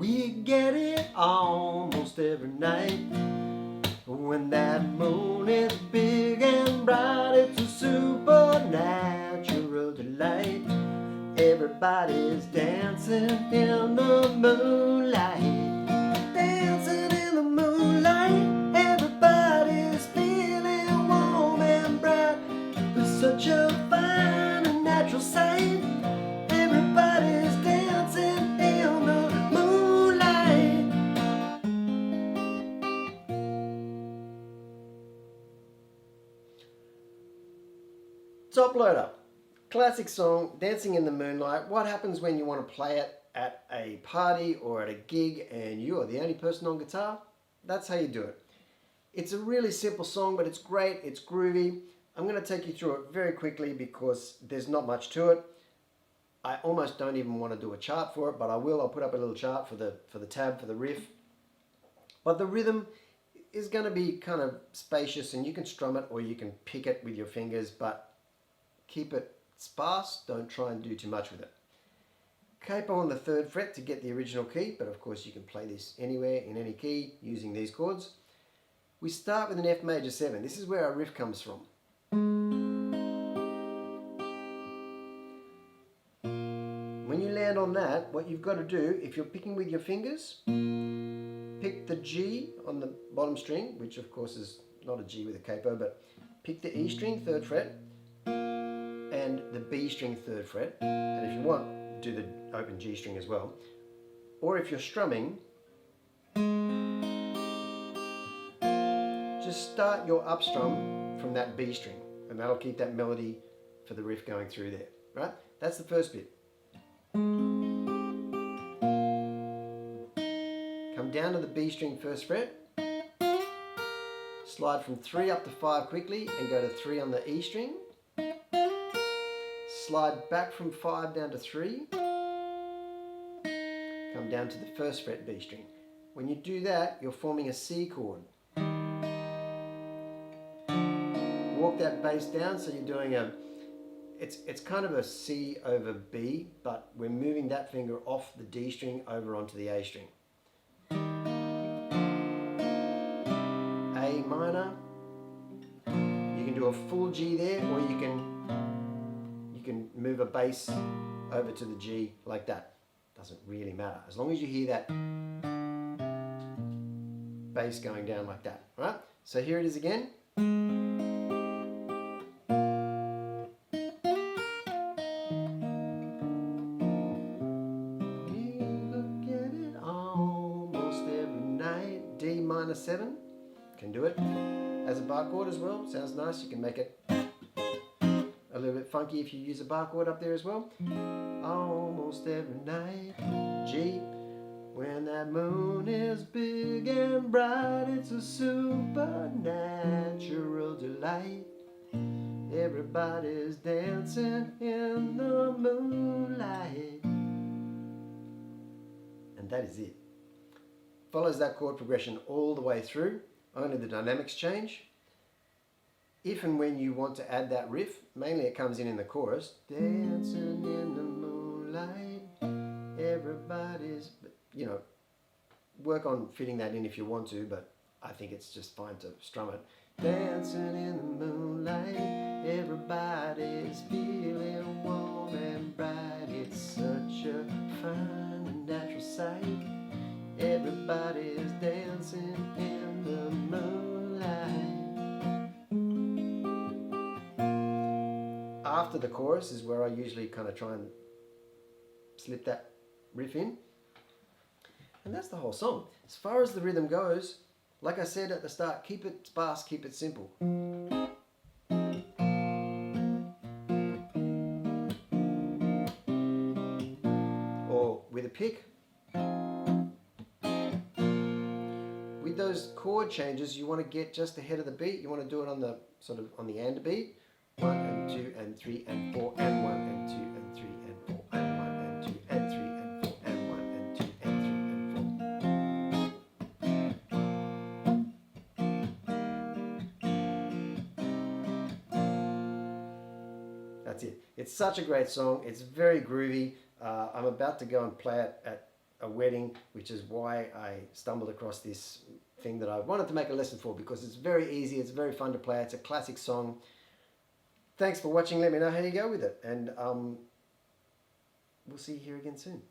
We get it almost every night. When that moon is big and bright, it's a supernatural delight. Everybody's dancing in the moonlight. Dancing in the moonlight. Everybody's feeling warm and bright. It's such a fine and natural sight. Everybody's dancing in the moonlight. Toploader. Classic song, Dancing in the Moonlight. What happens when you want to play it at a party or at a gig and you are the only person on guitar? That's how you do it. It's a really simple song, but it's great, it's groovy. I'm going to take you through it very quickly because there's not much to it. I almost don't even want to do a chart for it, but I will. I'll put up a little chart for the tab, for the riff. But the rhythm is going to be kind of spacious, and you can strum it or you can pick it with your fingers, but keep it sparse. Don't try and do too much with it. Capo on the 3rd fret to get the original key, but of course you can play this anywhere in any key using these chords. We start with an F major 7. This is where our riff comes from. When you land on that, what you've got to do, if you're picking with your fingers, pick the G on the bottom string, which of course is not a G with a capo, but pick the E string, 3rd fret, and the B string, 3rd fret, and if you want, do the open G string as well. Or if you're strumming, just start your up strum from that B string, and that'll keep that melody for the riff going through there, right? That's the first bit. Come down to the B string, 1st fret, slide from 3 up to 5 quickly and go to 3 on the E string. Slide back from 5 down to 3, come down to the 1st fret B string. When you do that, you're forming a C chord. Walk that bass down, so you're doing it's kind of a C over B, but we're moving that finger off the D string over onto the A string. A minor, you can do a full G there, or you can move a bass over to the G like that. Doesn't really matter, as long as you hear that bass going down like that, right? So here it is again. We look at it almost every night. D minor 7, can do it as a bar chord as well. Sounds nice. You can make it a little bit funky if you use a bar chord up there as well. Almost every night. G. When that moon is big and bright, it's a supernatural delight. Everybody's dancing in the moonlight. And that is it. Follows that chord progression all the way through. Only the dynamics change. If and when you want to add that riff, mainly it comes in the chorus. Dancing in the moonlight, everybody's, you know, work on fitting that in if you want to, but I think it's just fine to strum it. Dancing in the moonlight, everybody's feeling warm and bright. It's such a fine and natural sight. Everybody's dancing in the moonlight. After the chorus is where I usually kind of try and slip that riff in. And that's the whole song. As far as the rhythm goes, like I said at the start, keep it sparse, keep it simple. Or with a pick. With those chord changes, you want to get just ahead of the beat. You want to do it on the sort of on the and beat. 1 and 2 and 3 and 4 and 1 and 2 and 3 and 4 and 1 and 2 and 3 and 4 and 1 and 2 and 3 and 4. That's it. It's such a great song. It's very groovy. I'm about to go and play it at a wedding, which is why I stumbled across this thing that I wanted to make a lesson for, because it's very easy, it's very fun to play, it's a classic song. Thanks for watching. Let me know how you go with it, and we'll see you here again soon.